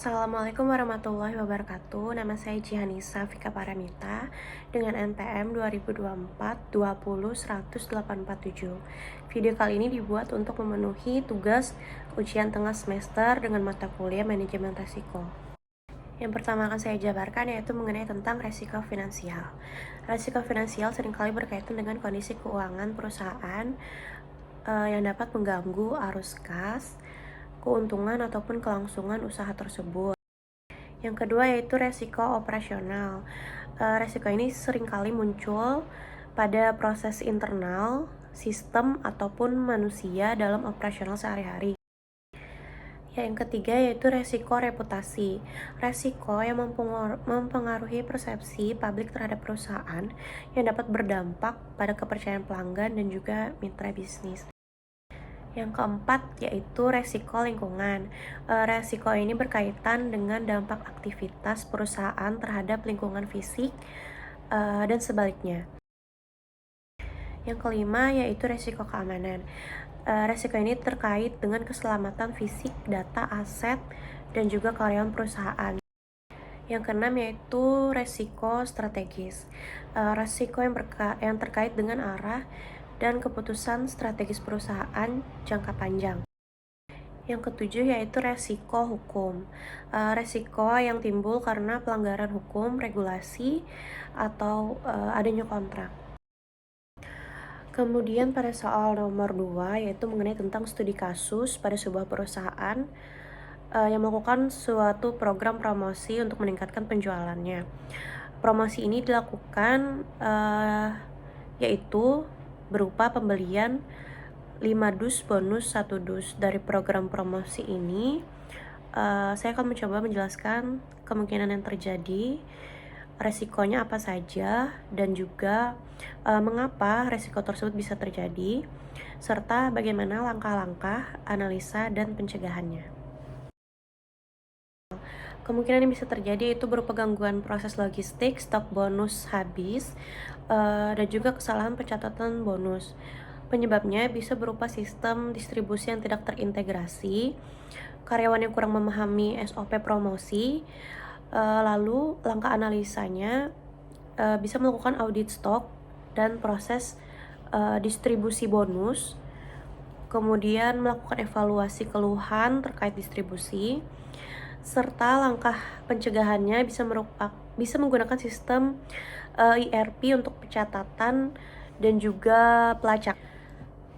Assalamualaikum warahmatullahi wabarakatuh. Nama saya Jihanisa Vika Paramita dengan NPM 2024-20 10847. Video kali ini dibuat untuk memenuhi tugas ujian tengah semester dengan mata kuliah manajemen resiko. Yang pertama akan saya jabarkan yaitu mengenai tentang resiko finansial. Resiko finansial seringkali berkaitan dengan kondisi keuangan perusahaan yang dapat mengganggu arus kas, keuntungan ataupun kelangsungan usaha tersebut. Yang kedua yaitu resiko operasional. Resiko ini seringkali muncul pada proses internal, sistem, ataupun manusia dalam operasional sehari-hari. Yang ketiga yaitu resiko reputasi. Resiko yang mempengaruhi persepsi publik terhadap perusahaan yang dapat berdampak pada kepercayaan pelanggan dan juga mitra bisnis. Yang keempat yaitu resiko lingkungan. Resiko ini berkaitan dengan dampak aktivitas perusahaan terhadap lingkungan fisik dan sebaliknya. Yang kelima yaitu resiko keamanan. Resiko ini terkait dengan keselamatan fisik, data, aset, dan juga karyawan perusahaan. Yang keenam yaitu resiko strategis. Resiko yang terkait dengan arah dan keputusan strategis perusahaan jangka panjang. Yang ketujuh yaitu resiko hukum. Resiko yang timbul karena pelanggaran hukum, regulasi, atau adanya kontrak. Kemudian pada soal nomor 2 yaitu mengenai tentang studi kasus pada sebuah perusahaan yang melakukan suatu program promosi untuk meningkatkan penjualannya. Promosi ini dilakukan yaitu berupa pembelian 5 dus bonus 1 dus. Dari program promosi ini saya akan mencoba menjelaskan kemungkinan yang terjadi, resikonya apa saja, dan juga mengapa resiko tersebut bisa terjadi, serta bagaimana langkah-langkah, analisa, dan pencegahannya. Kemungkinan yang bisa terjadi itu berupa gangguan proses logistik, stok bonus habis, dan juga kesalahan pencatatan bonus. Penyebabnya bisa berupa sistem distribusi yang tidak terintegrasi, karyawan yang kurang memahami SOP promosi, lalu langkah analisanya bisa melakukan audit stok dan proses distribusi bonus, kemudian melakukan evaluasi keluhan terkait distribusi, serta langkah pencegahannya bisa menggunakan sistem ERP untuk pencatatan dan juga pelacak,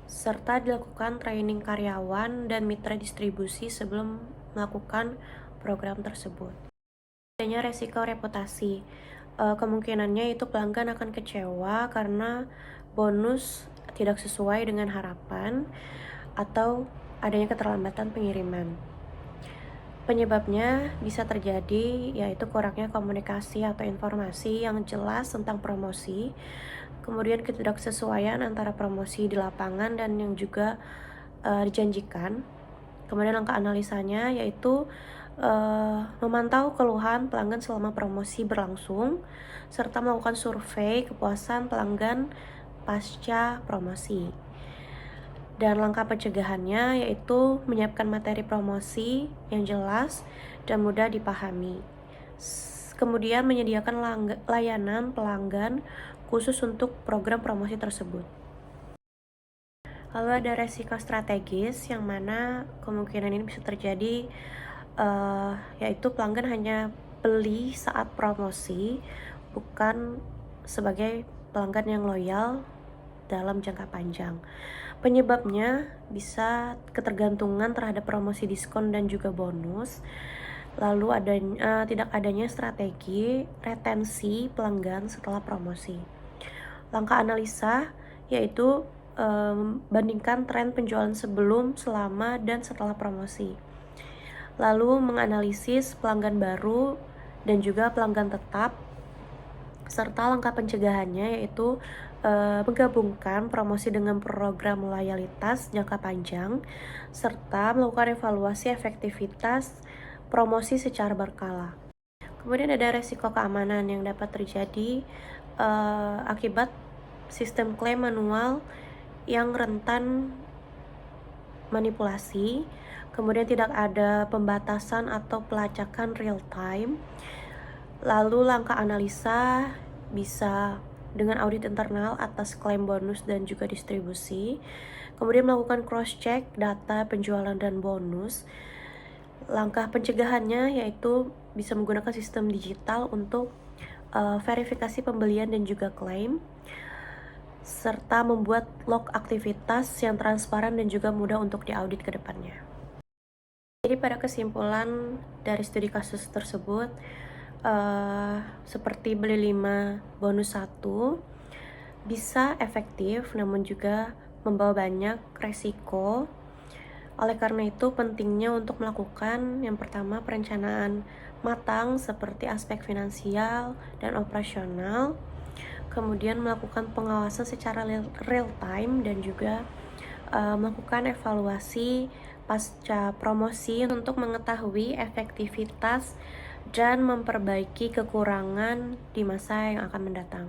serta dilakukan training karyawan dan mitra distribusi sebelum melakukan program tersebut. Adanya resiko reputasi. Kemungkinannya itu pelanggan akan kecewa karena bonus tidak sesuai dengan harapan atau adanya keterlambatan pengiriman. Penyebabnya bisa terjadi yaitu kurangnya komunikasi atau informasi yang jelas tentang promosi, kemudian ketidaksesuaian antara promosi di lapangan dan yang juga dijanjikan. Kemudian langkah analisanya yaitu memantau keluhan pelanggan selama promosi berlangsung, serta melakukan survei kepuasan pelanggan pasca promosi. Dan langkah pencegahannya yaitu menyiapkan materi promosi yang jelas dan mudah dipahami. Kemudian menyediakan layanan pelanggan khusus untuk program promosi tersebut. Lalu ada resiko strategis yang mana kemungkinan ini bisa terjadi yaitu pelanggan hanya beli saat promosi, bukan sebagai pelanggan yang loyal dalam jangka panjang. Penyebabnya bisa ketergantungan terhadap promosi diskon dan juga bonus, lalu tidak adanya strategi retensi pelanggan setelah promosi. Langkah analisa yaitu bandingkan tren penjualan sebelum, selama, dan setelah promosi. Lalu menganalisis pelanggan baru dan juga pelanggan tetap, serta langkah pencegahannya yaitu menggabungkan promosi dengan program loyalitas jangka panjang, serta melakukan evaluasi efektivitas promosi secara berkala. Kemudian ada resiko keamanan yang dapat terjadi akibat sistem klaim manual yang rentan manipulasi, kemudian tidak ada pembatasan atau pelacakan real time. Lalu langkah analisa bisa dengan audit internal atas klaim bonus dan juga distribusi, kemudian melakukan cross check data penjualan dan bonus. Langkah pencegahannya yaitu bisa menggunakan sistem digital untuk verifikasi pembelian dan juga klaim, serta membuat log aktivitas yang transparan dan juga mudah untuk diaudit ke depannya. Jadi pada kesimpulan dari studi kasus tersebut, seperti beli 5 bonus 1 bisa efektif namun juga membawa banyak resiko. Oleh karena itu pentingnya untuk melakukan yang pertama perencanaan matang seperti aspek finansial dan operasional, kemudian melakukan pengawasan secara real time dan juga melakukan evaluasi pasca promosi untuk mengetahui efektivitas dan memperbaiki kekurangan di masa yang akan mendatang.